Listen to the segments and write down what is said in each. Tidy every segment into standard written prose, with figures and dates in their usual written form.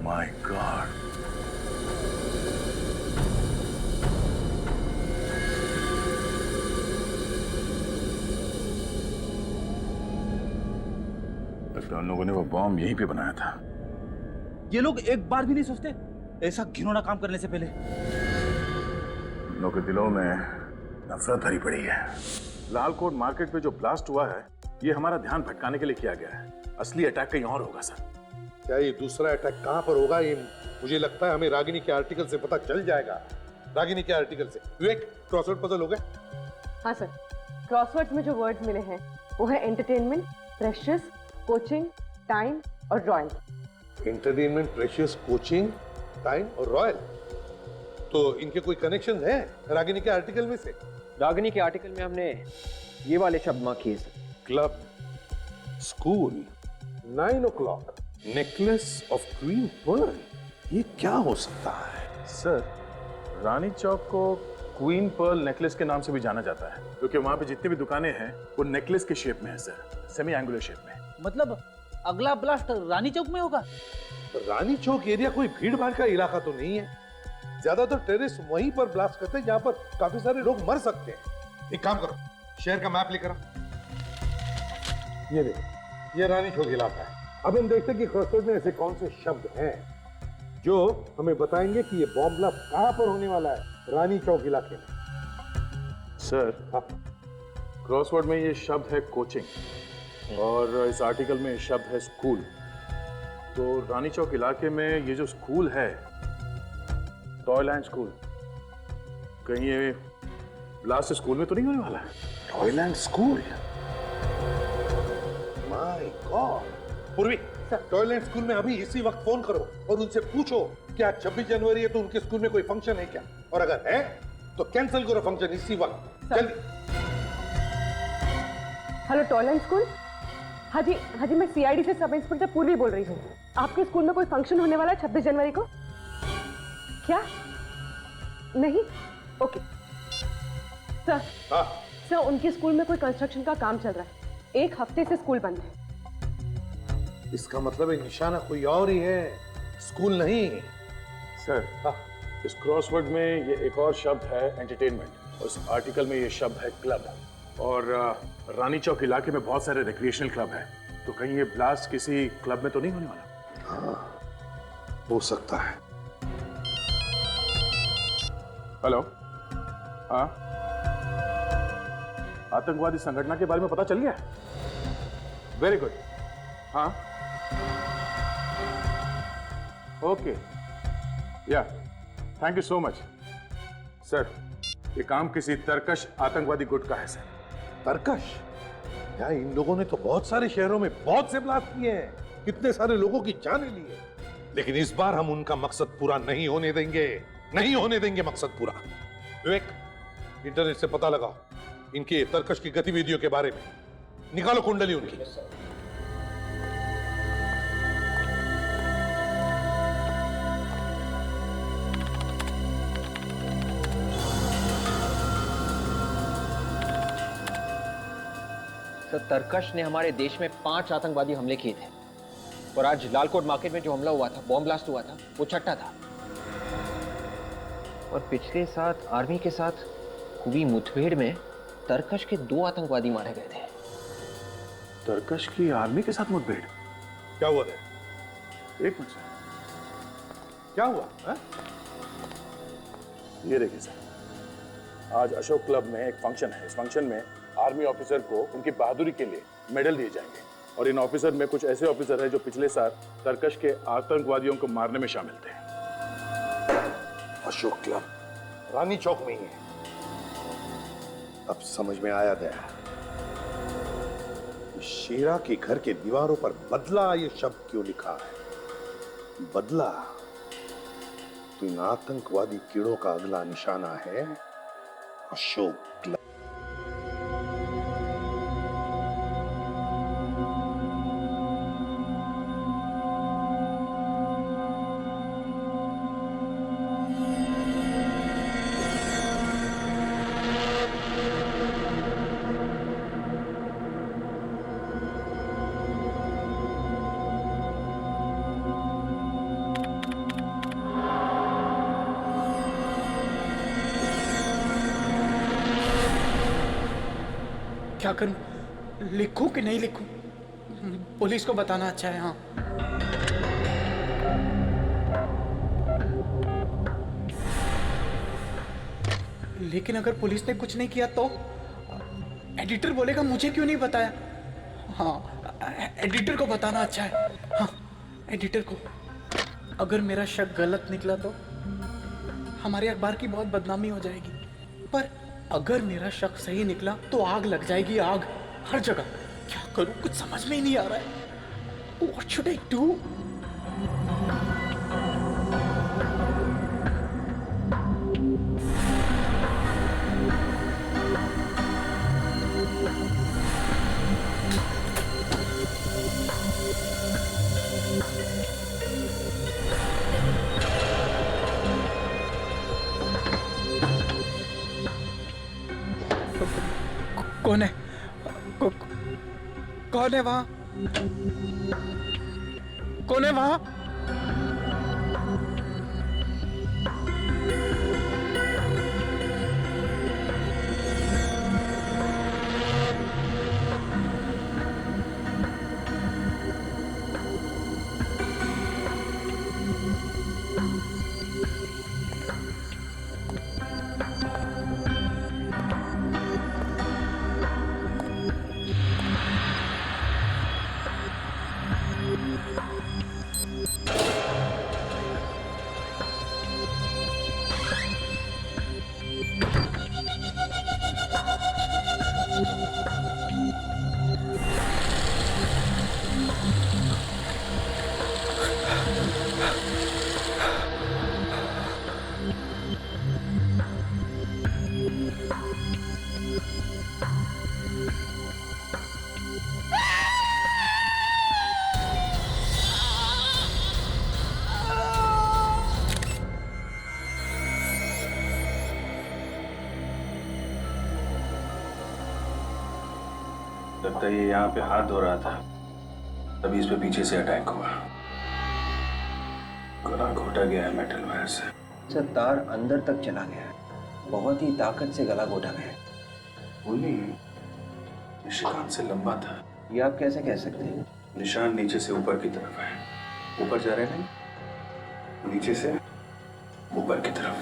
My God, लगता है उन लोगों ने वो बॉम्ब यहीं पे बनाया था। ये लोग एक बार भी नहीं सोचते ऐसा घिनौना काम करने से पहले? उन लोगों के दिलों में नफरत भरी पड़ी है। लाल कोट मार्केट पे जो ब्लास्ट हुआ है, ये हमारा ध्यान भटकाने के लिए किया गया है। असली अटैक कहीं और होगा सर। क्या ये दूसरा अटैक कहां पर होगा, ये मुझे लगता है हमें रागिनी के आर्टिकल से पता चल जाएगा। रागिनी के आर्टिकल से। विवेक, क्रॉसवर्ड पजल हो गए? हाँ सर, क्रॉसवर्ड्स में जो वर्ड्स मिले हैं वो है एंटरटेनमेंट, प्रेशियस, कोचिंग, टाइम और royal. Entertainment, precious, coaching, time और रॉयल। तो इनके कोई कनेक्शन है रागिनी के आर्टिकल में से? रागिनी के आर्टिकल में हमने ये वाले शब्द मार्क किए sir. Club, school, 9 o'clock, necklace of queen pearl. ये क्या हो सकता है? सर, रानी चौक को क्वीन पर्ल नेकलेस के नाम से भी जाना जाता है, क्योंकि वहां पे जितनी भी दुकानें हैं वो नेकलेस के शेप में है सर, सेमी एंगुलर शेप में। मतलब अगला ब्लास्ट रानी चौक में होगा? रानी चौक एरिया कोई भीड़ भाड़ का इलाका तो नहीं है। ज्यादातर टेररिस्ट वहीं पर ब्लास्ट करते हैं जहां पर काफी सारे लोग मर सकते हैं। एक काम करो, शहर का मैप लेकर आओ। ये देखो, ये रानी चौक इलाका है। अब हम देखते हैं कि क्रॉसवर्ड में ऐसे कौन से शब्द हैं जो हमें बताएंगे कि ये बॉम्ब ब्लास्ट कहां पर होने वाला है, रानी चौक इलाके में। सर, हाँ। क्रॉसवर्ड में ये शब्द है कोचिंग और इस आर्टिकल में ये शब्द है स्कूल। तो रानी चौक इलाके में ये जो स्कूल है, टॉयलैंड स्कूल, कहीं ये ब्लास्ट स्कूल में तो नहीं होने वाला है? Toyland school? My God. पूर्वी, टॉयलैंड स्कूल में अभी इसी वक्त फोन करो और उनसे पूछो क्या 26 जनवरी है तो उनके स्कूल में कोई फंक्शन है क्या, और अगर है तो कैंसिल करो फंक्शन इसी वक्त, जल्दी। Hello toilet school. हाँ जी, मैं सीआईडी से सब इंस्पेक्टर पूर्वी बोल रही हूँ। आपके स्कूल में कोई फंक्शन होने वाला है 26 जनवरी को? क्या नहीं? Okay sir. हाँ। सर, उनके स्कूल में कोई कंस्ट्रक्शन का काम चल रहा है, एक हफ्ते से स्कूल बंद है। इसका मतलब है निशाना कोई और ही है, स्कूल नहीं। सर, हाँ। इस क्रॉसवर्ड में ये एक और शब्द है एंटरटेनमेंट, और इस आर्टिकल में ये शब्द है क्लब। और रानी चौक इलाके में बहुत सारे रिक्रिएशनल क्लब हैं, तो कहीं ये ब्लास्ट किसी क्लब में तो नहीं होने वाला? हाँ, हो सकता है। हेलो, हाँ, आतंकवादी संगठन के बारे में पता चल गया? Very good. हाँ, ओके, या, thank you so much. Sir, ये काम किसी तरकश आतंकवादी गुट का है सर। तरकश? यार, इन लोगों ने तो बहुत सारे शहरों में बहुत से ब्लास्ट किए हैं, कितने सारे लोगों की जानें ली है, लेकिन इस बार हम उनका मकसद पूरा नहीं होने देंगे, नहीं होने देंगे मकसद पूरा। विवेक, इंटरनेट से पता लगाओ इनके तरकश की गतिविधियों के बारे में, निकालो कुंडली उनकी। सर, तरकश ने हमारे देश में 5 आतंकवादी हमले किए थे, और आज लालकोट मार्केट में जो हमला हुआ था, बॉम्ब ब्लास्ट हुआ था, वो छठा था। और पिछले साल आर्मी के साथ हुई मुठभेड़ में तरकश के 2 आतंकवादी मारे गए थे। तरकश की आर्मी के साथ मुठभेड़? क्या हुआ था? एक मिनट सर, क्या हुआ है? ये देखिए सर, आज अशोक क्लब में एक फंक्शन है। इस फंक्शन में आर्मी ऑफिसर को उनकी बहादुरी के लिए मेडल दिए जाएंगे, और इन ऑफिसर में कुछ ऐसे ऑफिसर हैं जो पिछले साल तरकश के आतंकवादियों को मारने में शामिल थे। अशोक क्लब रानी चौक में ही है। अब समझ में आया गया, शेरा के घर के दीवारों पर बदला ये शब्द क्यों लिखा है। बदला तो इन आतंकवादी कीड़ों का अगला निशाना है अशोक क्लब। क्या करूं? लिखूं कि नहीं लिखूं? पुलिस को बताना अच्छा है। हाँ, लेकिन अगर पुलिस ने कुछ नहीं किया तो एडिटर बोलेगा मुझे क्यों नहीं बताया। हाँ, एडिटर को बताना अच्छा है। हाँ, एडिटर को। अगर मेरा शक गलत निकला तो हमारे अखबार की बहुत बदनामी हो जाएगी, पर अगर मेरा शक सही निकला तो आग लग जाएगी, आग हर जगह। क्या करूं, कुछ समझ में ही नहीं आ रहा है। What should I do? कौन है? कौन है वहां? कौन है वहां? लगता है ये यहाँ पे हाथ धो रहा था, तभी इस पे पीछे से अटैक हुआ। गला घोटा गया है मेटल वायर से। सर, तार अंदर तक चला गया है, बहुत ही ताकत से गला घोटा गया है। खूनी निशान से लंबा था। ये आप कैसे कह सकते हैं? निशान नीचे से ऊपर की तरफ है। ऊपर जा रहे हैं, नीचे से ऊपर की तरफ।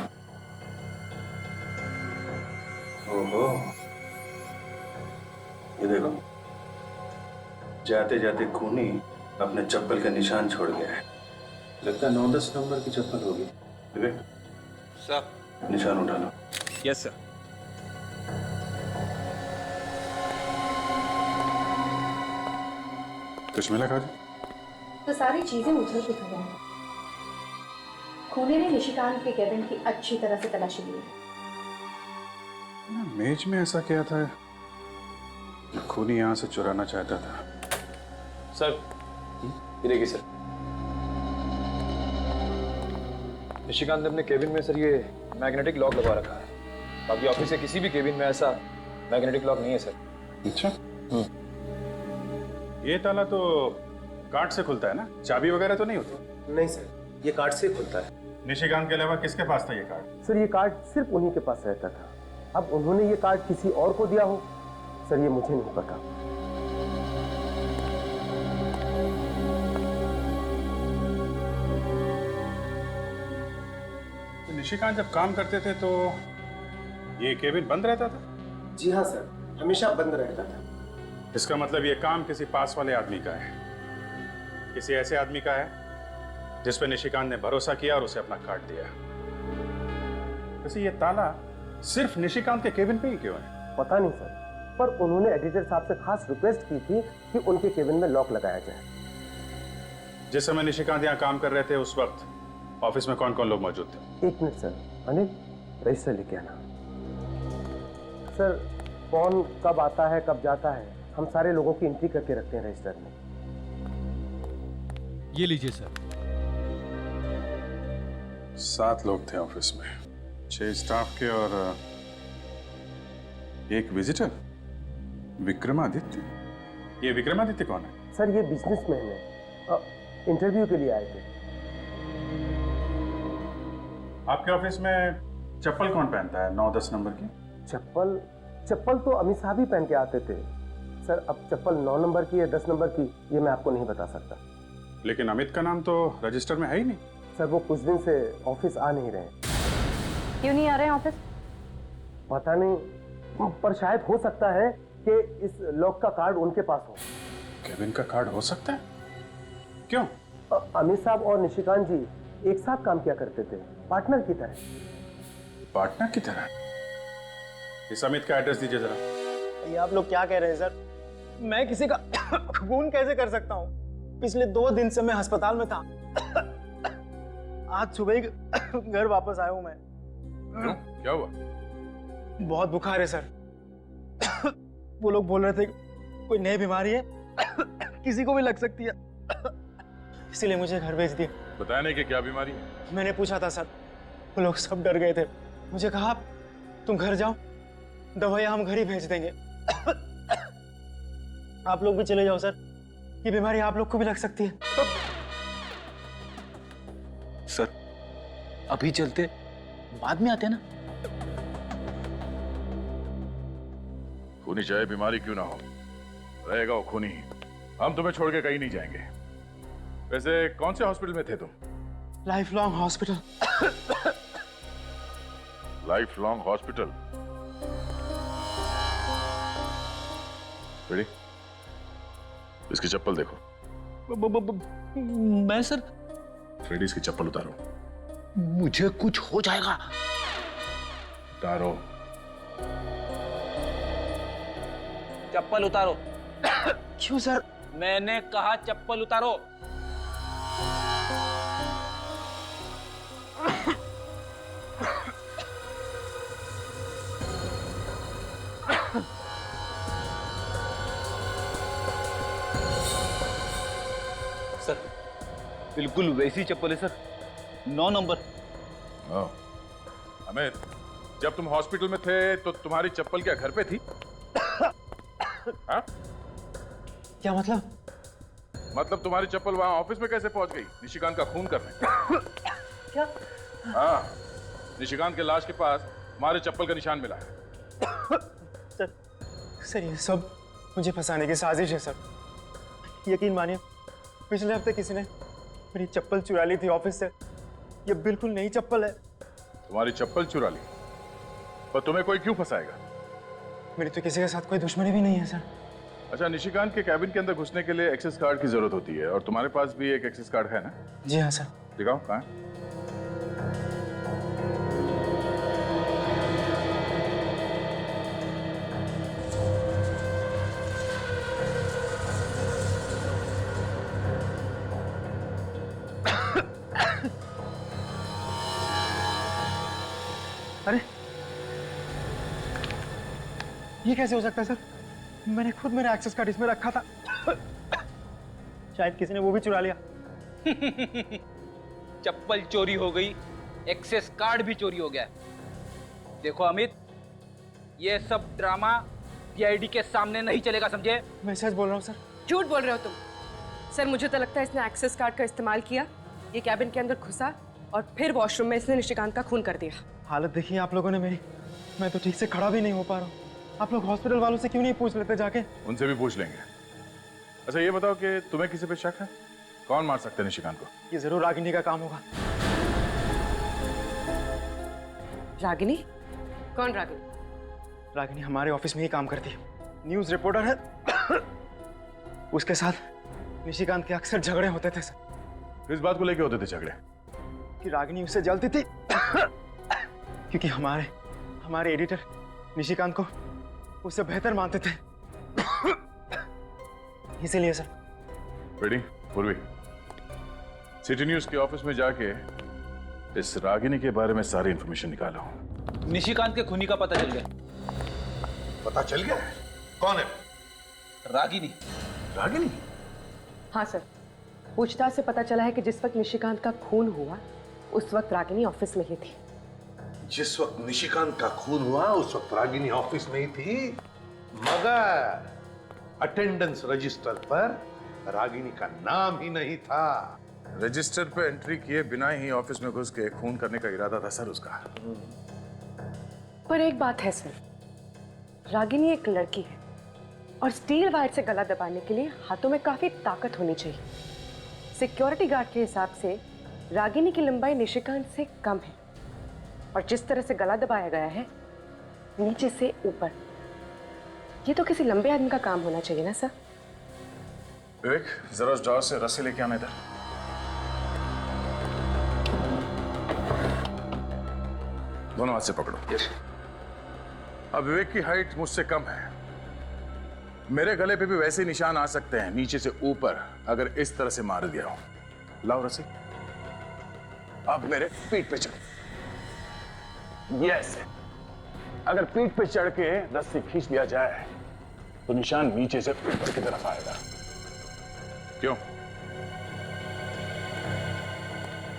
ओहो, ये देखो, जाते जाते खूनी अपने चप्पल का निशान छोड़ गया है। लगता है 9-10 नंबर की चप्पल होगी। विवेक, सर, निशान उठा लो। Yes sir. कुछ मिला खाली? तो सारी चीजें उधर की खबर है। खूनी ने निशिकांत के केबिन की अच्छी तरह से तलाशी ली। मेज में ऐसा क्या था कि खूनी यहाँ से चुराना चाहता था? सर, ये देखिए सर, निशिकांत ने अपने केबिन में सर ये मैग्नेटिक लॉक लगा रखा है। बाकी ऑफिस के किसी भी केबिन में ऐसा मैग्नेटिक लॉक नहीं है सर। अच्छा, ये ताला तो कार्ड से खुलता है ना? चाबी वगैरह तो नहीं होती? नहीं सर, ये कार्ड से खुलता है। निशिकांत के अलावा किसके पास था ये कार्ड? सर, ये कार्ड सिर्फ उन्हीं के पास रहता था। अब उन्होंने ये कार्ड किसी और को दिया हो, सर ये मुझे नहीं पता। तो निशिकांत जब काम करते थे तो ये केबिन बंद रहता था? जी हाँ सर, हमेशा बंद रहता था। इसका मतलब ये काम किसी पास वाले आदमी का है, किसी ऐसे आदमी का है जिस पे निशिकांत ने भरोसा किया और उसे अपना कार्ड दिया। वैसे ये ताला सिर्फ निशिकांत के केबिन पे ही क्यों है? पता नहीं सर, पर उन्होंने एडिटर साहब से खास रिक्वेस्ट की थी कि उनके केबिन में लॉक लगाया जाए। जिस समय निशिकांत यहाँ काम कर रहे थे उस वक्त ऑफिस में कौन कौन लोग मौजूद थे? एक मिनट सर, अनिल रजिस्टर लेके आना। सर, कौन कब आता है कब जाता है, हम सारे लोगों की एंट्री करके रखते हैं रजिस्टर में। ये लीजिए सर। 7 लोग थे ऑफिस में, 6 स्टाफ के और एक विजिटर, विक्रमादित्य। ये विक्रमादित्य कौन है? सर, ये बिजनेसमैन है, इंटरव्यू के लिए आए थे। आपके ऑफिस में चप्पल कौन पहनता है 9-10 नंबर की? चप्पल तो अमित साहब ही पहन के आते थे। सर अब चप्पल 9 नंबर की या 10 नंबर की ये मैं आपको नहीं बता सकता। लेकिन अमित का नाम तो रजिस्टर में है ही नहीं। सर वो कुछ दिन से ऑफिस आ नहीं रहे। क्यों नहीं आ रहे हैं ऑफिस? पता नहीं, पर शायद हो सकता है कि इस लॉक का कार्ड उनके पास हो। केविन का कार्ड हो सकता है? क्यों? अमित साहब और निशिकांत जी एक साथ काम किया करते थे, पार्टनर की तरह। पार्टनर की तरह? इस अमित का एड्रेस दीजिए जरा। ये आप लोग क्या कह रहे हैं सर? मैं किसी का खून कैसे कर सकता हूँ? पिछले 2 दिन से मैं अस्पताल में था। आज सुबह ही घर वापस आया हूँ मैं। क्यों? क्या हुआ? बहुत बुखार है सर। वो लोग बोल रहे थे कोई नई बीमारी है, किसी को भी लग सकती है, इसीलिए मुझे घर भेज दिया। बताया नहीं कि क्या बीमारी है? मैंने पूछा था सर, वो लोग सब डर गए थे। मुझे कहा तुम घर जाओ, दवाइयाँ हम घर ही भेज देंगे। आप लोग भी चले जाओ सर, ये बीमारी आप लोग को भी लग सकती है। सर अभी चलते, बाद में आते ना। खूनी चाहे बीमारी क्यों ना हो, रहेगा वो खूनी ही। हम तुम्हें छोड़ के कहीं नहीं जाएंगे। वैसे कौन से हॉस्पिटल में थे तुम? Life long hospital. Life long hospital? Ready? इसकी चप्पल देखो। मैं सर? फ्रेडी इसकी चप्पल उतारो। मुझे कुछ हो जाएगा। उतारो। चप्पल उतारो। क्यों सर? मैंने कहा चप्पल उतारो। सर बिल्कुल वैसी चप्पल है सर, 9 नंबर। अमित, जब तुम हॉस्पिटल में थे तो तुम्हारी चप्पल क्या घर पे थी? हाँ? क्या मतलब? मतलब तुम्हारी चप्पल वहां ऑफिस में कैसे पहुंच गई निशिकांत का खून करने? क्या? हाँ, निशिकांत के लाश के पास हमारे चप्पल का निशान मिला है। सर ये सब मुझे फंसाने की साजिश है सर। यकीन मानिए, पिछले हफ्ते किसी ने मेरी चप्पल चुरा ली थी ऑफिस से। ये बिल्कुल नई चप्पल है। तुम्हारी चप्पल चुरा ली? पर तुम्हें कोई क्यों फंसाएगा? मेरी तो किसी के साथ कोई दुश्मनी भी नहीं है सर। अच्छा, निशिकांत के कैबिन के अंदर घुसने के लिए एक्सेस कार्ड की जरूरत होती है और तुम्हारे पास भी एक एक्सेस कार्ड है ना? जी हाँ सर। दिखाओ कहाँ है? अरे ये कैसे हो सकता है सर? मैंने खुद मेरा एक्सेस कार्ड इसमें रखा था। शायद किसी ने वो भी चुरा लिया। चप्पल चोरी हो गई, एक्सेस कार्ड भी चोरी हो गया। देखो अमित, ये सब ड्रामा सीआईडी के सामने नहीं चलेगा, समझे? मैं सच बोल रहा हूँ सर। झूठ बोल रहे हो तुम। सर मुझे तो लगता है इसने एक्सेस कार्ड का इस्तेमाल किया, ये कैबिन के अंदर घुसा और फिर वॉशरूम में इसने निशिकांत का खून कर दिया। हालत देखिए आप लोगों ने मेरी, मैं तो ठीक से खड़ा भी नहीं हो पा रहा हूँ। आप लोग हॉस्पिटल वालों से क्यों नहीं पूछ लेते जाके? उनसे भी पूछ लेंगे। अच्छा ये बताओ कि तुम्हें किसी पे शक है? कौन मार सकता है निशिकांत को? ये जरूर रागिनी का काम होगा। रागिनी? कौन रागिनी? रागिनी हमारे ऑफिस में ही काम करती है, न्यूज रिपोर्टर है। उसके साथ निशिकांत के अक्सर झगड़े होते थे सर। किस बात को लेके होते थे झगड़े? कि रागिनी उससे जलती थी क्योंकि हमारे एडिटर निशिकांत को उससे बेहतर मानते थे। इसीलिए सर। रेडी? पूर्वी, सिटी न्यूज के ऑफिस में जाके इस रागिनी के बारे में सारी इंफॉर्मेशन निकालो। निशिकांत के खूनी का पता चल गया। पता चल गया? कौन है? रागिनी। रागिनी? हाँ सर, पूछताछ से पता चला है कि जिस वक्त निशिकांत का खून हुआ उस वक्त रागिनी ऑफिस में ही थी। जिस वक्त निशिकांत का खून हुआ उस वक्त रागिनी ऑफिस में ही थी, मगर अटेंडेंस रजिस्टर पर रागिनी का नाम ही नहीं था। रजिस्टर पे एंट्री किए बिना ही ऑफिस में घुस के खून करने का इरादा था सर उसका। पर एक बात है सर, रागिनी एक लड़की है और स्टील वायर से गला दबाने के लिए हाथों में काफी ताकत होनी चाहिए। सिक्योरिटी गार्ड के हिसाब से रागिनी की लंबाई निशिकांत से कम है और जिस तरह से गला दबाया गया है नीचे से ऊपर, ये तो किसी लंबे आदमी का काम होना चाहिए ना सर। विवेक, जरा उस ड्रॉर से रस्सी लेके आने था। दोनों हाथ से पकड़ो। यस। अब विवेक की हाइट मुझसे कम है, मेरे गले पे भी वैसे निशान आ सकते हैं नीचे से ऊपर अगर इस तरह से मार दिया हो। लाओ रस्सी। अब मेरे पीठ पे चढ़ो। यस। अगर पीठ पे चढ़ के रस्सी खींच लिया जाए तो निशान नीचे से ऊपर की तरफ आएगा। क्यों?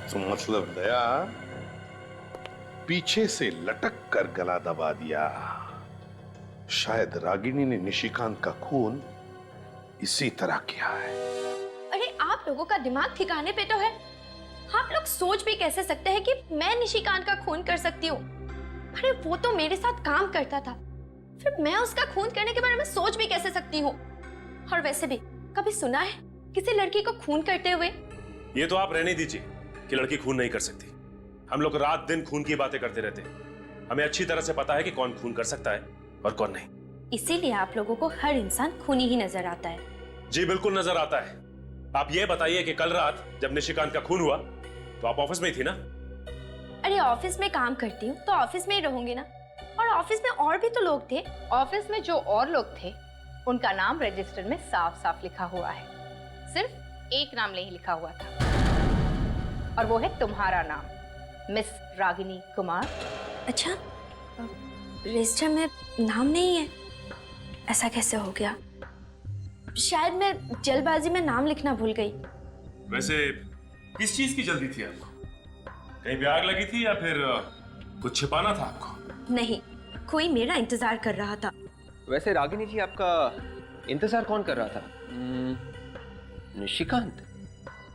तो मतलब दया पीछे से लटक कर गला दबा दिया। शायद रागिनी ने निशिकांत का खून इसी तरह किया है। अरे आप लोगों का दिमाग ठिकाने पे तो है? आप लोग सोच भी कैसे सकते हैं कि मैं निशिकांत का खून कर सकती हूँ? अरे वो तो मेरे साथ काम करता था, फिर मैं उसका खून करने के बारे में सोच भी कैसे सकती हूँ? और वैसे भी कभी सुना है किसी लड़की को खून करते हुए? ये तो आप रहने दीजिए कि लड़की खून नहीं कर सकती। हम लोग रात दिन खून की बातें करते रहते हैं। हमें अच्छी तरह से पता है कि कौन खून कर सकता है और कौन नहीं। इसीलिए आप लोगों को हर इंसान खूनी ही नजर आता है। जी बिल्कुल नजर आता है। आप ये बताइए कि कल रात जब निशिकांत का खून हुआ तो आप ऑफिस में ही थी ना? अरे ऑफिस में काम करती हूँ तो ऑफिस में ही रहूंगी ना। और ऑफिस में और भी तो लोग थे। ऑफिस में जो और लोग थे उनका नाम रजिस्टर में साफ साफ लिखा हुआ है, सिर्फ एक नाम नहीं लिखा हुआ था और वो है तुम्हारा नाम, मिस रागिनी कुमार। अच्छा, रजिस्टर में नाम नहीं है? ऐसा कैसे हो गया? शायद मैं जल्दबाजी में नाम लिखना भूल गई। वैसे किस चीज की जल्दी थी आपको? कहीं पे आग लगी थी या फिर कुछ छिपाना था आपको? नहीं, कोई मेरा इंतजार कर रहा था। वैसे रागिनी जी, आपका इंतजार कौन कर रहा था? निशिकांत?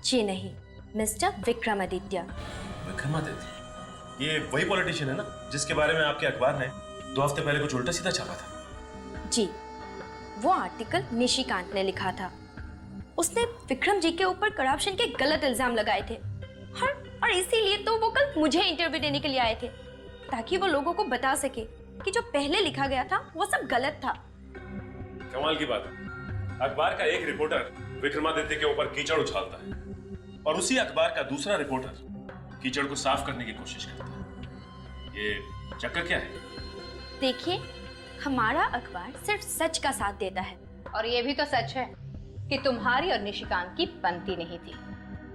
जी नहीं, मिस्टर विक्रमादित्य। विक्रमादित्य? ये वही पॉलिटिशियन है ना जिसके बारे में आपके अखबार ने 2 हफ्ते पहले कुछ उल्टा सीधा छापा था? जी, वो आर्टिकल निशिकांत ने लिखा था। उसने विक्रम जी के ऊपर करप्शन के गलत इल्जाम लगाए थे और इसीलिए तो वो कल मुझे इंटरव्यू देने के लिए आए थे, ताकि वो लोगों को बता सके कि जो पहले लिखा गया था वो सब गलत था। कमाल की बात है, अखबार का एक रिपोर्टर विक्रमादित्य के ऊपर कीचड़ उछालता है और उसी अखबार का दूसरा रिपोर्टर कीचड़ को साफ करने की कोशिश करता है। ये चक्कर क्या है? देखिए, हमारा अखबार सिर्फ सच का साथ देता है। और ये भी तो सच है कि तुम्हारी और निशिकांत की बनती नहीं थी।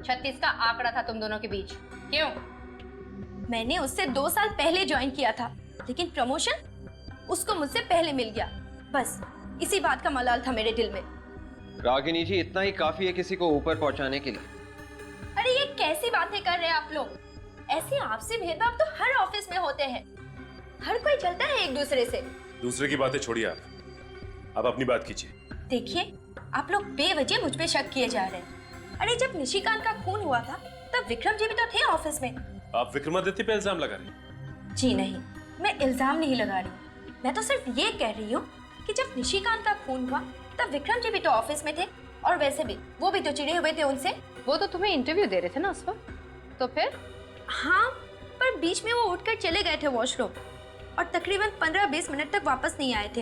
36 का आंकड़ा था तुम दोनों के बीच। क्यों? मैंने उससे 2 साल पहले ज्वाइन किया था, लेकिन प्रमोशन उसको मुझसे पहले मिल गया। बस इसी बात का मलाल था मेरे दिल में। रागिनी जी, इतना ही काफी है किसी को ऊपर पहुंचाने के लिए। अरे ये कैसी बातें कर रहे हैं आप लोग? ऐसे आपसी भेदभाव तो हर ऑफिस में होते हैं। हर कोई चलता है एक दूसरे से। दूसरे की बातें छोड़िए, आप अपनी बात कीजिए। देखिए, आप लोग बेवजह मुझ पे शक किए जा रहे हैं। अरे जब निशिकांत का खून हुआ था तब विक्रम जी भी तो थे ऑफिस में। आप विक्रमादित्य पे इल्जाम लगा रही हैं? जी नहीं, मैं इल्जाम नहीं लगा रही। मैं तो सिर्फ ये कह रही हूँ कि जब निशिकांत का खून हुआ तब विक्रम जी भी तो ऑफिस में थे और वैसे भी वो भी तो चिढ़े हुए थे उनसे। वो तो तुम्हें इंटरव्यू दे रहे थे ना उस वक्त, तो फिर? हाँ, पर बीच में वो उठकर चले गए थे वॉशरूम और तकरीबन 15-20 मिनट तक वापस नहीं आए थे।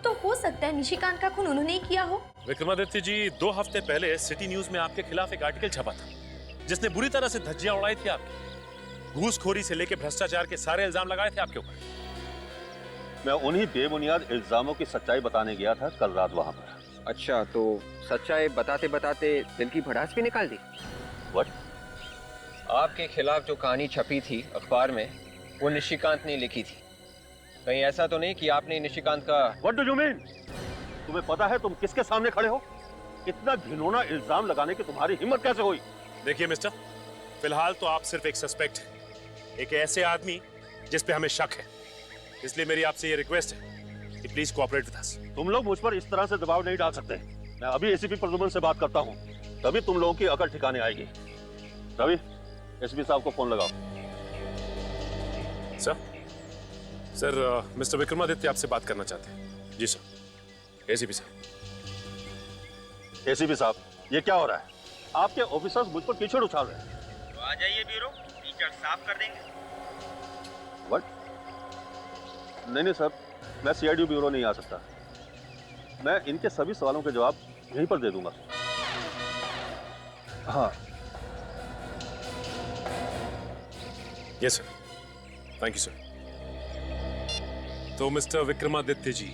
तो हो सकता है निशिकांत का खून उन्होंने ही किया हो। विक्रमादित्य जी, 2 हफ्ते पहले सिटी न्यूज में आपके खिलाफ एक आर्टिकल छपा था जिसने बुरी तरह से धज्जियां उड़ाई थी आपकी। घूसखोरी से लेकर भ्रष्टाचार के सारे इल्जाम लगाए थे आपके ऊपर। मैं उन्हीं बेबुनियाद इल्जामों की सच्चाई बताने गया था कल रात वहां पर। अच्छा, तो सच्चाई बताते बताते दिल की भड़ास भी निकाल दी? What? आपके खिलाफ जो कहानी छपी थी अखबार में वो निशिकांत ने लिखी थी। कहीं ऐसा तो नहीं कि आपने निशिकांत का? What do you mean? तुम्हें पता है तुम किसके सामने खड़े हो? इतना घिनौना इल्जाम लगाने की तुम्हारी हिम्मत कैसे हुई? देखिए मिस्टर, फिलहाल तो आप सिर्फ एक सस्पेक्ट हैं, एक ऐसे आदमी जिस पे हमें शक है। इसलिए मेरी आपसे ये रिक्वेस्ट है कि प्लीज कोऑपरेट विद अस। तुम लोग मुझ पर इस तरह से दबाव नहीं डाल सकते। मैं अभी एसीपी प्रद्युमन से बात करता हूँ, तभी तुम लोगों की अकल ठिकाने आएगी। रवि, एसपी साहब को फोन लगाओ। सर मिस्टर विक्रमादित्य आपसे बात करना चाहते हैं। जी सर। एसीपी साहब, एसीपी साहब, ये क्या हो रहा है? आपके ऑफिसर्स मुझ पर कीचड़ उछाल रहे हैं। तो आ जाइए ब्यूरो, कीचड़ साफ कर देंगे। व्हाट? नहीं सर, मैं सीआईडी ब्यूरो नहीं आ सकता। मैं इनके सभी सवालों के जवाब यहीं पर दे दूंगा। हाँ। Yes sir, thank you sir. तो मिस्टर विक्रमादित्य जी,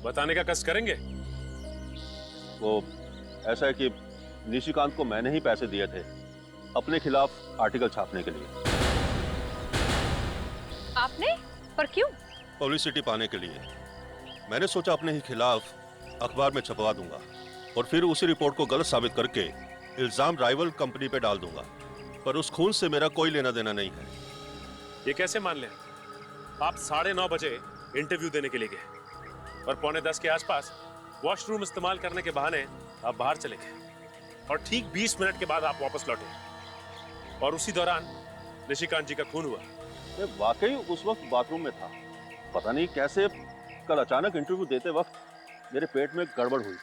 बताने का कष्ट करेंगे? वो ऐसा है कि निशिकांत को मैंने ही पैसे दिए थे अपने खिलाफ आर्टिकल छापने के लिए। आपने? पर क्यों? पब्लिसिटी पाने के लिए। मैंने सोचा अपने ही खिलाफ अखबार में छपवा दूंगा और फिर उसी रिपोर्ट को गलत साबित करके इल्जाम राइवल कंपनी पे डाल दूंगा। पर उस खून से मेरा कोई लेना देना नहीं है। ये कैसे मान लें? आप 9:30 बजे इंटरव्यू देने के लिए गए और 9:45 के आसपास वॉशरूम इस्तेमाल करने के बहाने आप बाहर चले गए और ठीक 20 मिनट के बाद आप वापस लौटे और उसी दौरान निशिकांत जी का खून हुआ। मैं वाकई उस वक्त बाथरूम में था। पता नहीं कैसे कल अचानक इंटरव्यू देते वक्त मेरे पेट में गड़बड़ हुई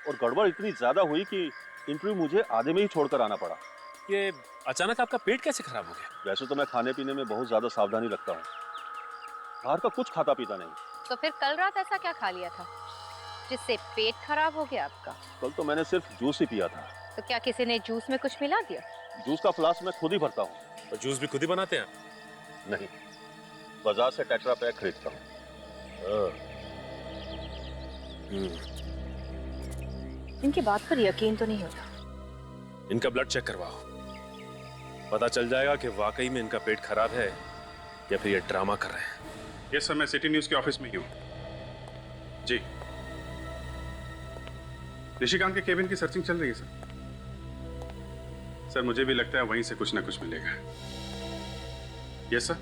और गड़बड़ इतनी ज्यादा हुई कि इंटरव्यू मुझे आधे में ही छोड़कर आना पड़ा। ये अचानक आपका पेट कैसे खराब हो गया? वैसे तो मैं खाने पीने में बहुत ज्यादा सावधानी रखता हूँ, बाहर का कुछ खाता पीता नहीं। तो फिर कल रात ऐसा क्या खा लिया था जिससे पेट खराब हो गया आपका? कल तो मैंने सिर्फ जूस ही पिया था। तो क्या किसी ने जूस में कुछ मिला दिया? जूस का फ्लास्क मैं खुद ही भरता हूँ। और जूस भी खुद ही बनाते हैं? नहीं, बाजार से टेट्रा पैक खरीदता हूँ। इनकी बात पर यकीन तो नहीं होता। इनका ब्लड चेक करवाओ, पता चल जाएगा कि वाकई में इनका पेट खराब है या फिर ये ड्रामा कर रहे हैं। यस सर, मैं सिटी न्यूज के ऑफिस में ही हूँ। जी, निशिकांत के केबिन की सर्चिंग चल रही है सर। सर मुझे भी लगता है वहीं से कुछ ना कुछ मिलेगा। यस सर,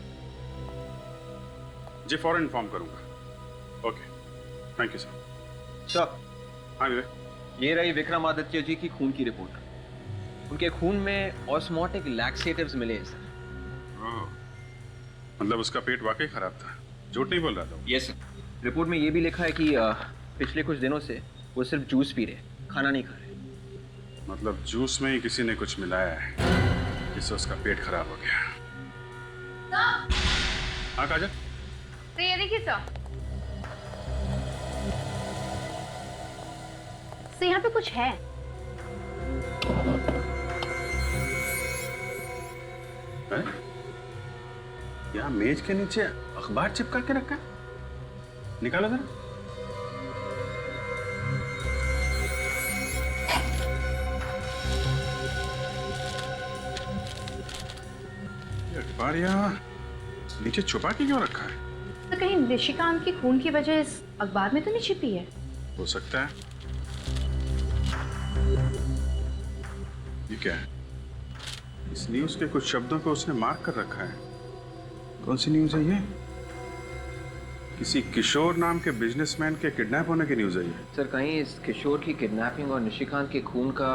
जी फौरन इन्फॉर्म करूंगा। Okay, thank you sir. Sir, हाँ विवेक। ये रही विक्रमादित्य जी की खून की रिपोर्ट। उनके खून में ऑस्मोटिक लैक्सेटिव्स मिले हैं सर। ओह, मतलब उसका पेट वाकई खराब था, झूठ नहीं बोल रहा था। यस सर, रिपोर्ट में ये भी लिखा है कि पिछले कुछ दिनों से वो सिर्फ जूस पी रहे, खाना नहीं खा रहे। मतलब जूस में ही किसी ने कुछ मिलाया है जिससे उसका पेट खराब हो गया। हाँ काजल? तो ये देखिए सर, तो यहाँ पे कुछ है। यहाँ मेज के नीचे अखबार चिपका के रखा है, निकालो जरा। ये अखबार यहाँ नीचे छुपा के क्यों रखा है? तो कहीं निशिकांत की खून की वजह इस अखबार में तो नहीं छिपी है? हो सकता है। ये क्या है? इस न्यूज के कुछ शब्दों को उसने मार्क कर रखा है। कौन सी न्यूज है ये? किसी किशोर नाम के बिजनेसमैन के किडनैप होने की न्यूज है ये। सर, कहीं इस किशोर की किडनैपिंग और निशिकांत के खून का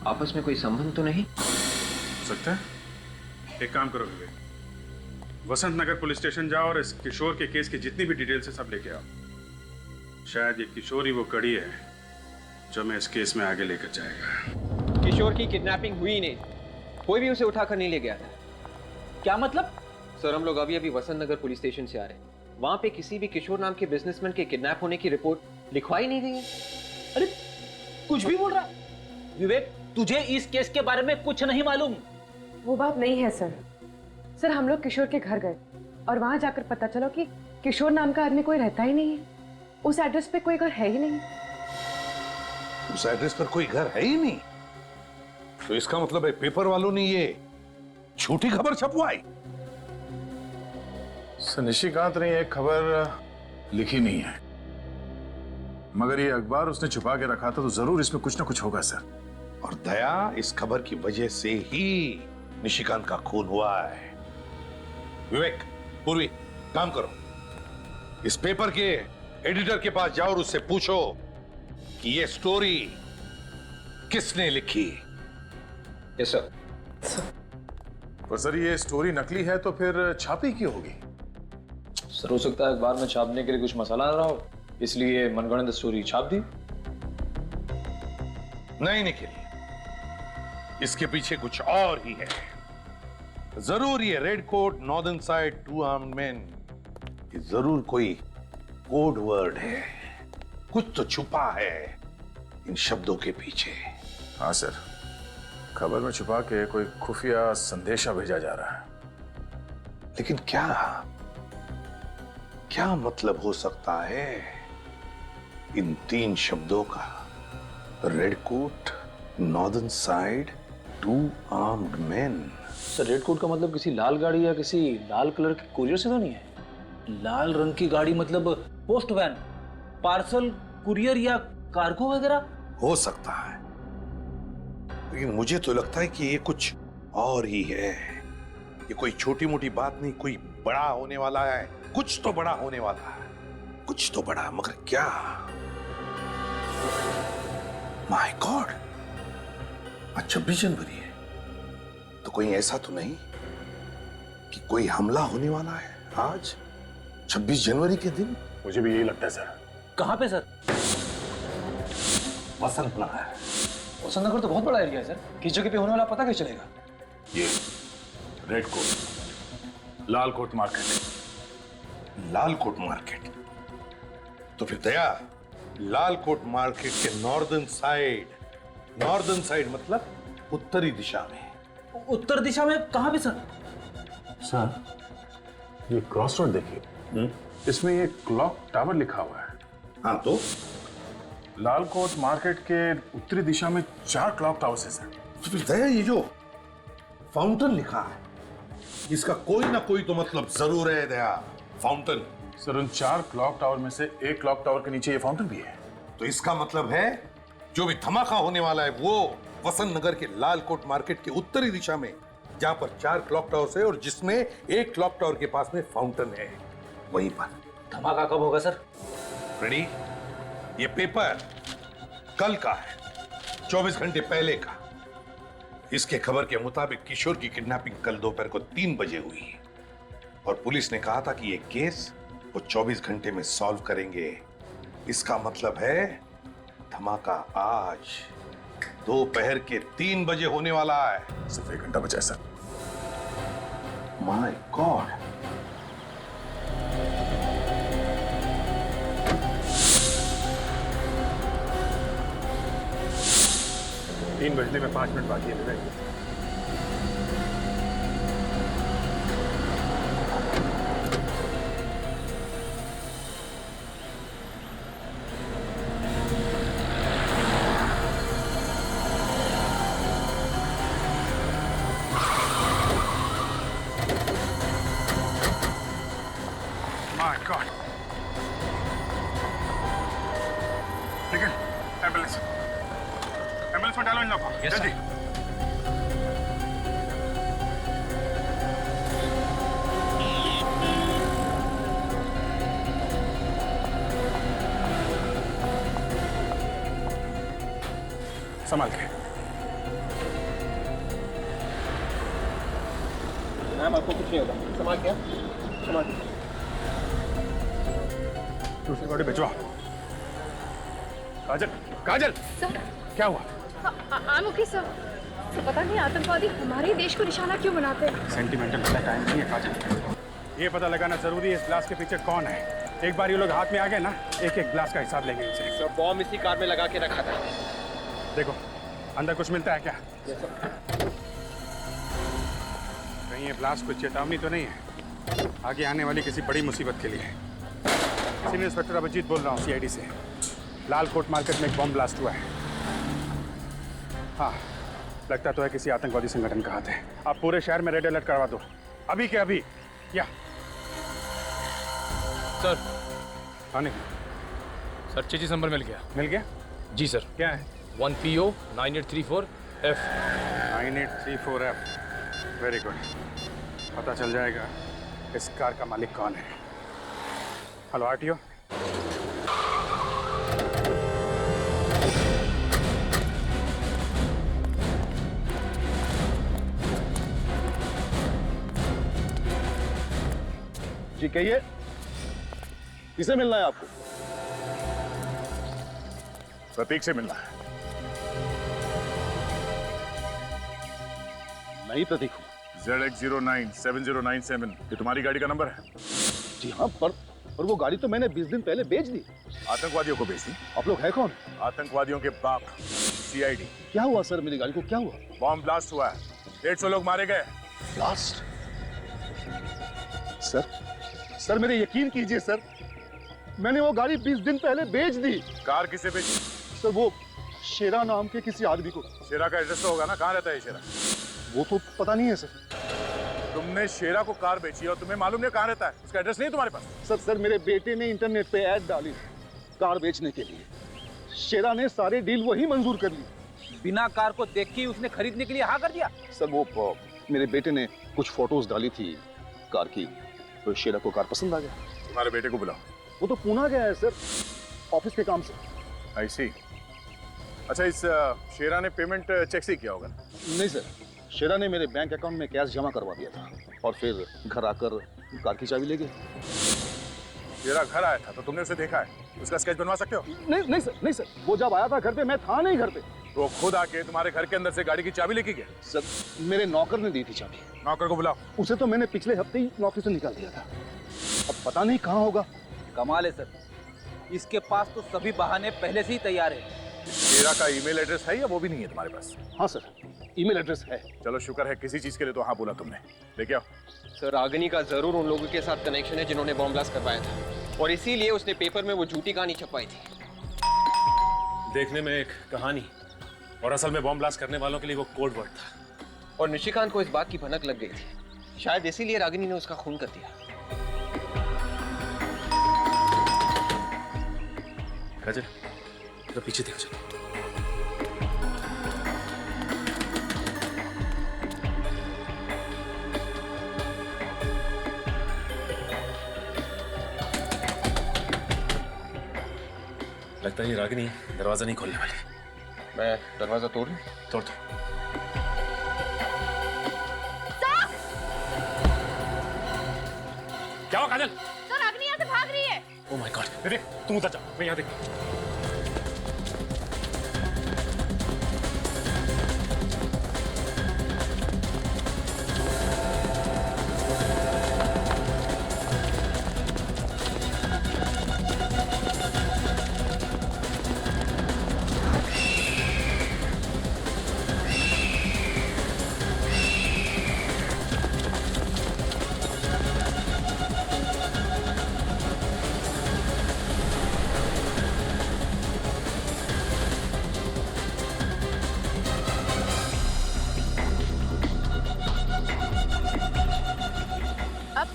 आपस में कोई संबंध तो नहीं? हो सकता है। एक काम करो विवेक, वसंत नगर पुलिस स्टेशन जाओ और इस किशोर के केस की जितनी भी डिटेल्स है सब लेके आओ। शायद ये किशोर ही वो कड़ी है जो मैं इस केस में आगे लेकर जाएगा। किशोर की किडनैपिंग हुई नहीं, कोई भी उसे उठाकर नहीं ले गया था। क्या मतलब? सर, हम लोग अभी अभी वसंत नगर पुलिस स्टेशन से आ रहे हैं। वहां पे किसी भी किशोर नाम के बिजनेसमैन के किडनैप होने की रिपोर्ट लिखवाई नहीं गई है। अरे कुछ भी बोल रहा विवेक, तुझे इस केस के बारे में कुछ नहीं मालूम? वो बात नहीं है सर। सर, हम लोग किशोर के घर गए और वहां जाकर पता चला कि किशोर नाम का आदमी कोई रहता ही नहीं है। उस एड्रेस पे कोई घर है ही नहीं। उस एड्रेस पर कोई घर है ही नहीं? तो इसका मतलब है पेपर वालों ने ये झूठी खबर छपवाई। सर, निशिकांत ने एक खबर लिखी नहीं है, मगर ये अखबार उसने छुपा के रखा था, तो जरूर इसमें कुछ ना कुछ होगा सर। और दया, इस खबर की वजह से ही निशिकांत का खून हुआ है। विवेक, पूर्वी, काम करो, इस पेपर के एडिटर के पास जाओ और उससे पूछो कि ये स्टोरी किसने लिखी। Yes sir. पर सर, ये स्टोरी नकली है तो फिर छापी क्यों होगी? सर, हो सकता है अखबार में छापने के लिए कुछ मसाला आ रहा हो। इसलिए मनगढ़ंत स्टोरी छाप दी? नहीं निखिल, इसके पीछे कुछ और ही है। जरूर ये red coat northern side 2 armed man, ये जरूर कोई कोड वर्ड है। कुछ तो छुपा है इन शब्दों के पीछे। हाँ सर, खबर में छुपा के कोई खुफिया संदेशा भेजा जा रहा है। लेकिन क्या क्या मतलब हो सकता है इन 3 शब्दों का? Red coat, northern side, 2 armed man. Sir red coat का मतलब किसी लाल गाड़ी या किसी लाल कलर के कुरियर से तो नहीं है? लाल रंग की गाड़ी मतलब पोस्ट वैन, पार्सल, कुरियर या कार्गो वगैरह? हो सकता है, लेकिन मुझे तो लगता है कि ये कुछ और ही है। ये कोई छोटी मोटी बात नहीं, कोई बड़ा होने वाला है। कुछ तो बड़ा होने वाला है, कुछ तो बड़ा, मगर क्या? माय गॉड, आज 26 जनवरी है, तो कोई ऐसा तो नहीं कि कोई हमला होने वाला है आज 26 जनवरी के दिन? मुझे भी यही लगता है सर। कहाँ पे सर? वसंत नगर। वसंत नगर तो बहुत बड़ा एरिया है सर, किस जगह पे होने वाला पता कैसे चलेगा? ये रेड कोट, लाल कोट मार्केट। लाल कोट मार्केट? तो फिर दया, लाल कोट मार्केट के नॉर्दर्न साइड मतलब उत्तरी दिशा में। उत्तर दिशा में कहाँ पे सर? सर, ये क्रॉस रोड देखिए, इसमें ये क्लॉक टावर लिखा हुआ है। हाँ तो लाल कोट मार्केट के उत्तरी दिशा में 4 क्लॉक टावर्स है सर। तो फिर दया, ये जो फाउंटेन लिखा है, इसका कोई ना कोई तो मतलब जरूर है दया। फाउंटेन। सर, उन 4 क्लॉक टावर में से एक क्लॉक टावर के नीचे ये फाउंटेन भी है। तो इसका मतलब है जो भी धमाका होने वाला है वो वसंत नगर के लाल कोट मार्केट के उत्तरी दिशा में, जहां पर 4 क्लॉक टावर्स है और जिसमें एक क्लॉक टावर के पास में फाउंटेन है, वहीं पर। धमाका कब होगा सर? रेडी? ये पेपर कल का है, 24 घंटे पहले का। इसके खबर के मुताबिक किशोर की किडनैपिंग कल दोपहर को 3 बजे हुई और पुलिस ने कहा था कि ये केस वो 24 घंटे में सॉल्व करेंगे। इसका मतलब है धमाका आज दोपहर के 3 बजे होने वाला है। सिर्फ 1 घंटा बचा है सर। माय गॉड, तीन बजने में 5 मिनट बाकी है। My God. निकल, एम्बुलेंस में डालो इन लोगों को, जल्दी। संभाल के। मैम आपको कुछ नहीं होगा, संभाल के, संभाल के। दूसरी बॉडी भिजवा। काजल, काजल, सर, क्या हुआ? I'm okay, sir. पता नहीं आतंकवादी हमारे देश को निशाना क्यों बनाते हैं। सेंटिमेंटल वाला टाइम नहीं है काजल। ये पता लगाना जरूरी है इस ब्लास्ट के पीछे कौन है। एक बार ये लोग हाथ में आ गए ना, एक एक ब्लास्ट का हिसाब लेंगे इनसे। सर बॉम्ब इसी कार में लगा के रखा था। देखो अंदर कुछ मिलता है क्या? कहीं ये ब्लास्ट कोई चेतावनी तो नहीं है आगे आने वाली किसी बड़ी मुसीबत के लिए? सीनियर इंस्पेक्टर अभिजीत बोल रहा हूँ, CID से। लाल कोट मार्केट में एक बॉम्ब ब्लास्ट हुआ है। हाँ, लगता तो है किसी आतंकवादी संगठन का हाथ है। आप पूरे शहर में रेड अलर्ट करवा दो, अभी के अभी। या सर, हाँ नहीं सर चेचिस नंबर मिल गया। मिल गया? जी सर। क्या है? 1PO 9834F। 9834F, very good. पता चल जाएगा इस कार का मालिक कौन है। Hello RTO। जी कहिए, किसे मिलना है आपको? प्रतीक से मिलना है। नहीं प्रतीक हूँ। ZX097097 ये तुम्हारी गाड़ी का नंबर है? जी हाँ, पर वो गाड़ी तो मैंने 20 दिन पहले बेच दी। आतंकवादियों को बेच दी? आप लोग है कौन? आतंकवादियों के बाप, CID। क्या हुआ सर, मेरी गाड़ी को क्या हुआ? बॉम्ब ब्लास्ट हुआ है, 150 लोग मारे गए। ब्लास्ट? सर मेरे यकीन कीजिए सर, मैंने वो गाड़ी 20 दिन पहले बेच दी। कार किसे बेची? सर वो शेरा नाम के किसी आदमी को। शेरा का एड्रेस तो होगा ना, कहाँ रहता है शेरा? वो तो पता नहीं है सर। तुमने शेरा को कार बेची और तुम्हें मालूम नहीं कहाँ रहता है? उसका एड्रेस नहीं तुम्हारे पास? सर मेरे बेटे ने इंटरनेट पे ऐड डाली कार बेचने के लिए। शेरा ने सारे डील वही मंजूर कर ली। बिना कार को देख के उसने खरीदने के लिए हाँ कर दिया? सर वो मेरे बेटे ने कुछ फोटोज डाली थी कार की, तो शेरा को कार पसंद आ गया। तुम्हारे बेटे को बुलाओ। वो तो पुणे गया है सर, ऑफिस के काम से। I see। अच्छा, इस शेरा ने पेमेंट चेक से किया होगा? नहीं सर, शेरा ने मेरे बैंक अकाउंट में कैश जमा करवा दिया था और फिर घर आकर कार की चाबी ले गए। शेरा घर आया था तो तुमने उसे देखा है? उसका स्केच बनवा सकते हो? नहीं सर, वो जब आया था घर पे मैं था नहीं घर पे। वो खुद आके तुम्हारे घर के अंदर से गाड़ी की चाबी लेके गया? सर मेरे नौकर ने दी थी चाबी। नौकर को बुलाओ। उसे तो मैंने पिछले हफ्ते ही नौकरी से निकाल दिया था, अब पता नहीं कहाँ होगा। कमाल है सर, इसके पास तो सभी बहाने पहले से ही तैयार है। शेरा का ईमेल एड्रेस है या वो भी नहीं है तुम्हारे पास? हाँ सर, ईमेल एड्रेस है। चलो शुक्र है, किसी चीज के लिए तो हाँ बोला तुमने। लेके आओ। सर रागिनी का जरूर उन लोगों के साथ कनेक्शन है जिन्होंने बॉम्ब ब्लास्ट करवाया था, और इसीलिए उसने पेपर में वो झूठी कहानी छपवाई थी। देखने में एक कहानी और असल में बॉम्ब ब्लास्ट करने वालों के लिए वो कोड वर्ड था। और निशिकांत को इस बात की भनक लग गई थी, शायद इसीलिए रागिनी ने उसका खून कर दिया। काजल, तो पीछे देखो। चलो लगता है ये रागिनी दरवाजा नहीं खोलने वाली। मैं दरवाजा तोड़ लूं? तोड़ दो। क्या हुआ काजल? सर रागिनी यहाँ से भाग रही है। ओह माय गॉड, देख तुम उधर जाओ, मैं यहाँ देखता हूँ।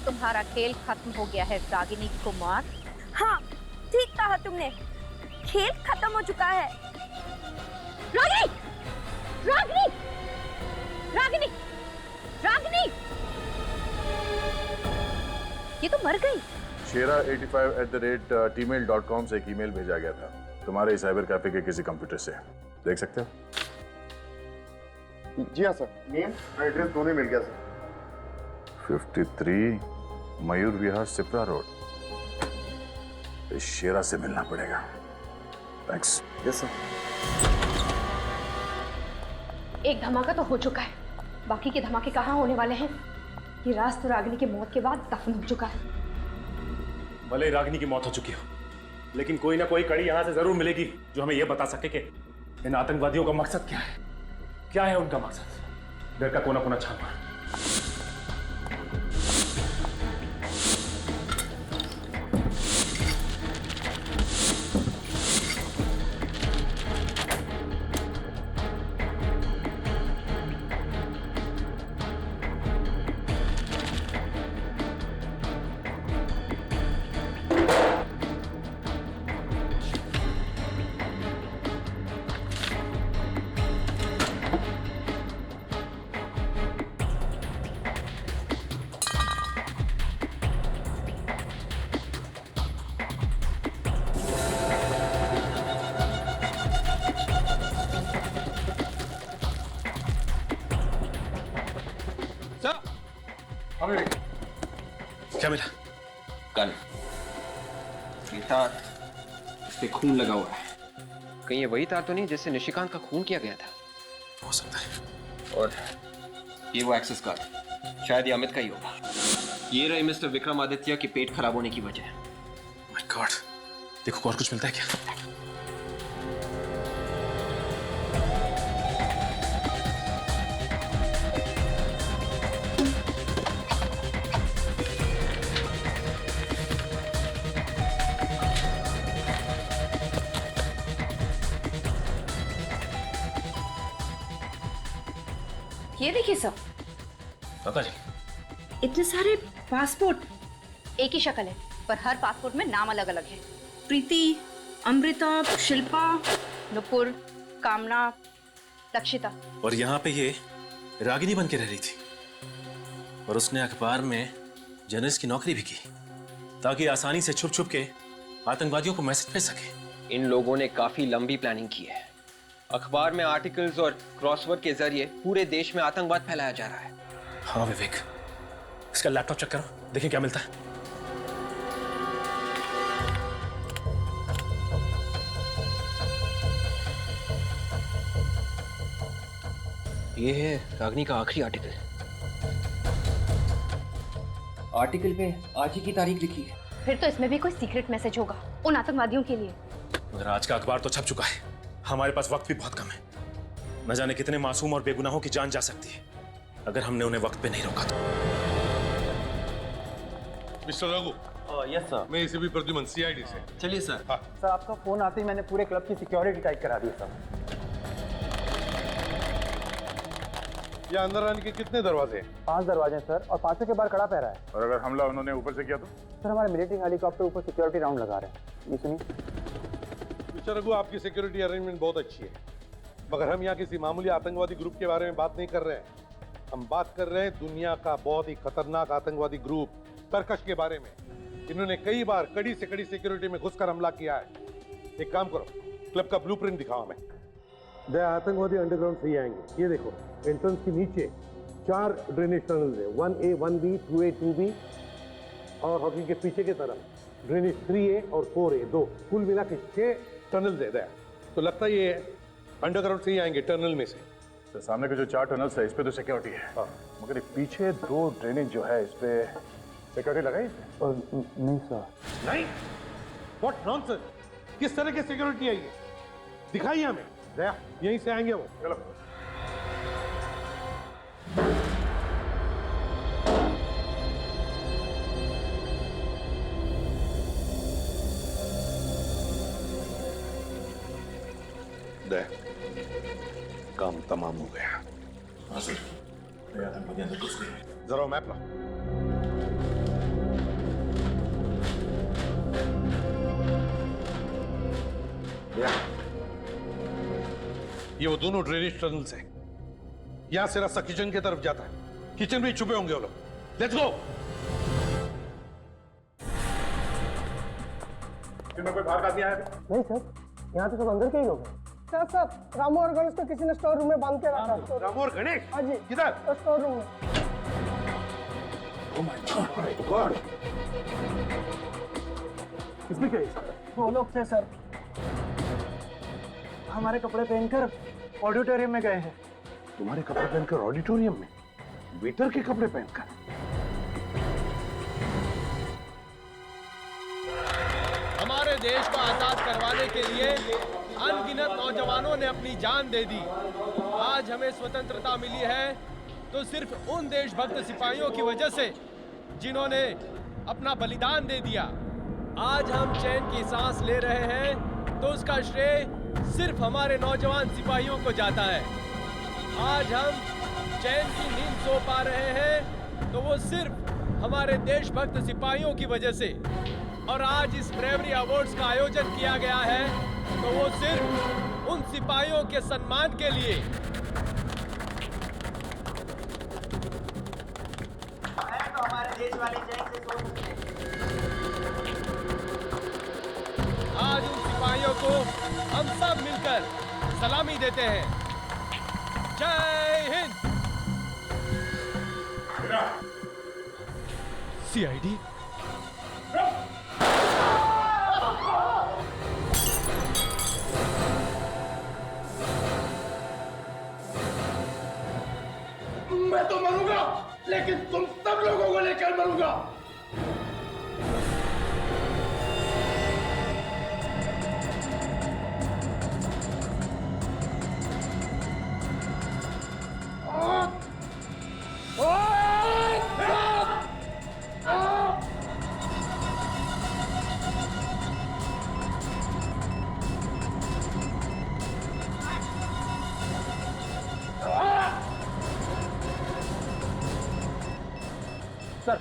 तुम्हारा खेल खत्म हो गया है रागिनी कुमार। हाँ ठीक कहा तुमने, खेल खत्म हो चुका है। रागिनी! रागिनी! रागिनी! रागिनी! ये तो मर गई। शेरा85@tmail.com से एक ईमेल भेजा गया था तुम्हारे साइबर कैफे के किसी कंप्यूटर से। देख सकते हो? जी हाँ सर, नेम और एड्रेस दोनों मिल गया सर। 53 मयूर विहार सिप्रा रोड। इस शेरा से मिलना पड़ेगा। थैंक्स। Yes sir. एक धमाका तो हो चुका है, बाकी के धमाके कहाँ होने वाले हैं? ये राज तो रागिनी की मौत के बाद दफन हो चुका है। भले ही रागिनी की मौत हो चुकी हो, लेकिन कोई ना कोई कड़ी यहाँ से जरूर मिलेगी जो हमें यह बता सके कि इन आतंकवादियों का मकसद क्या है। क्या है उनका मकसद? घर का कोना कोना छान मार। क्या मिला? गन। ये था, इस पे खून लगा हुआ है। कहीं ये वही तार तो नहीं जिससे निशिकांत का खून किया गया था? हो सकता है। और ये वो एक्सेस कार्ड, शायद ये अमित का ही होगा। ये रहे मिस्टर विक्रमादित्य के पेट खराब होने की वजह। माय गॉड, देखो और कुछ मिलता है क्या? ये देखिए सब, काका जी, इतने सारे पासपोर्ट। एक ही शक्ल है पर हर पासपोर्ट में नाम अलग अलग है। प्रीति, अमृता, शिल्पा, नुपुर, कामना, लक्षिता। और यहाँ पे ये रागिनी बन के रह रही थी और उसने अखबार में जर्नलिस्ट की नौकरी भी की ताकि आसानी से छुप छुप के आतंकवादियों को मैसेज भेज सके। इन लोगों ने काफी लंबी प्लानिंग की है। अखबार में आर्टिकल्स और क्रॉसवर्ड के जरिए पूरे देश में आतंकवाद फैलाया जा रहा है। हाँ विवेक, इसका लैपटॉप चेक करो, देखें क्या मिलता है। ये है रागिनी का आखिरी आर्टिकल। आर्टिकल पे आज ही की तारीख लिखी है। फिर तो इसमें भी कोई सीक्रेट मैसेज होगा उन आतंकवादियों के लिए। मगर आज का अखबार तो छप चुका है, हमारे पास वक्त भी बहुत कम है। न जाने कितने मासूम और बेगुनाहों की जान जा सकती है अगर हमने उन्हें वक्त पे नहीं रोका तो। मिस्टर रघु। Yes sir. मैं एसीपी प्रद्युमन, सीआईडी से। चलिए सर। हाँ। सर आपका फोन आते ही मैंने पूरे क्लब की सिक्योरिटी टाइट करा दी सर। यहाँ अंदर आने के कितने दरवाजे हैं? 5 दरवाजे हैं सर, और 5 के बाहर कड़ा पहरा है। और अगर हमला उन्होंने ऊपर से किया तो? सर हमारे मिलिट्री हेलीकॉप्टर ऊपर सिक्योरिटी राउंड लगा रहे हैं। ये सुनिए। मिस्टर रघु, आपकी सिक्योरिटी अरेंजमेंट बहुत अच्छी है, मगर हम यहाँ किसी मामूली आतंकवादी ग्रुप के बारे में बात नहीं कर रहे हैं। हम बात कर रहे हैं दुनिया का बहुत ही खतरनाक आतंकवादी ग्रुप तरकश के बारे में। इन्होंने कई बार कड़ी से कड़ी सिक्योरिटी में घुसकर हमला किया है। एक काम करो, क्लब का ब्लूप्रिंट दिखाओ हमें। दे आतंकवादी अंडरग्राउंड से ही आएंगे। ये देखो, एंट्रेंस के नीचे 4 ड्रेनेज टनल्स है, 1A, 1B, 2A, 2B, और हॉकी के पीछे की तरफ ड्रेनेज 3A और 4A, 2, कुल मिला के 6 टनल्स है। तो लगता है ये अंडरग्राउंड से ही आएंगे, टनल में से। तो सामने के जो 4 टनल्स है इस पे तो सिक्योरिटी है। हाँ। मगर ये पीछे 2 ड्रेनेज जो है इस पे सिक्योरिटी लगाई है? नहीं सर। नहीं? What nonsense! किस तरह की सिक्योरिटी है ये? दिखाइए हमें। दया, यहीं से आएंगे वो। चलो। दया, काम तमाम हो गया। हाँ सर, आतंकवादी अंदर घुस गए। जरा मैप ला। ये वो दोनों ड्रेनेज टनल्स हैं। यहां से रास्ता किचन की तरफ जाता है। किचन में छुपे होंगे वो लोग। Let's go. इनमें कोई बाहर का आदमी आया है? नहीं सर, यहाँ तो सब अंदर के ही लोग हैं। सर रामू और गणेश को किसी ने स्टोर रूम में बांध के रखा है। रामू और गणेश? हाँ जी। किधर? स्टोर रूम में। Oh my God! इसमें क्या है? वो लोग थे सर, हमारे कपड़े पहनकर ऑडिटोरियम में गए हैं। तुम्हारे कपड़े पहनकर ऑडिटोरियम में? वेटर के कपड़े पहनकर? हमारे देश को आजाद करवाने के लिए अनगिनत नौजवानों ने अपनी जान दे दी। आज हमें स्वतंत्रता मिली है तो सिर्फ उन देशभक्त सिपाहियों की वजह से जिन्होंने अपना बलिदान दे दिया। आज हम चैन की सांस ले रहे हैं तो उसका श्रेय सिर्फ हमारे नौजवान सिपाहियों को जाता है। आज हम चैन की नींद सो पा रहे हैं तो वो सिर्फ हमारे देशभक्त सिपाहियों की वजह से। और आज इस ब्रेवरी अवार्ड्स का आयोजन किया गया है तो वो सिर्फ उन सिपाहियों के सम्मान के लिए। तो हमारे देश वाले चैन से सो सकते हैं। आज उन सिपाहियों को हम सब मिलकर सलामी देते हैं। जय हिंद। सीआईडी मैं तो मरूंगा, लेकिन तुम सब लोगों को लेकर मरूंगा। सर,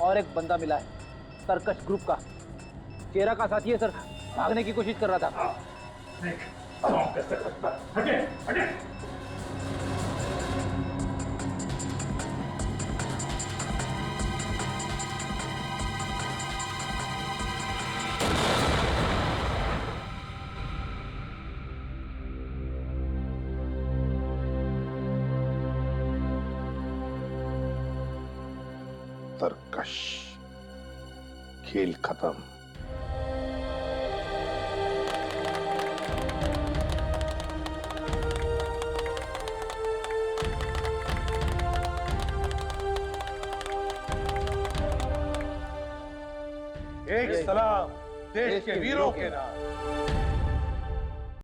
और एक बंदा मिला है, तरकश ग्रुप का। चेहरा का साथी है सर, भागने की कोशिश कर रहा था। हटे, हटे। तरकश, खेल खत्म। एक सलाम देश के वीरों के नाम।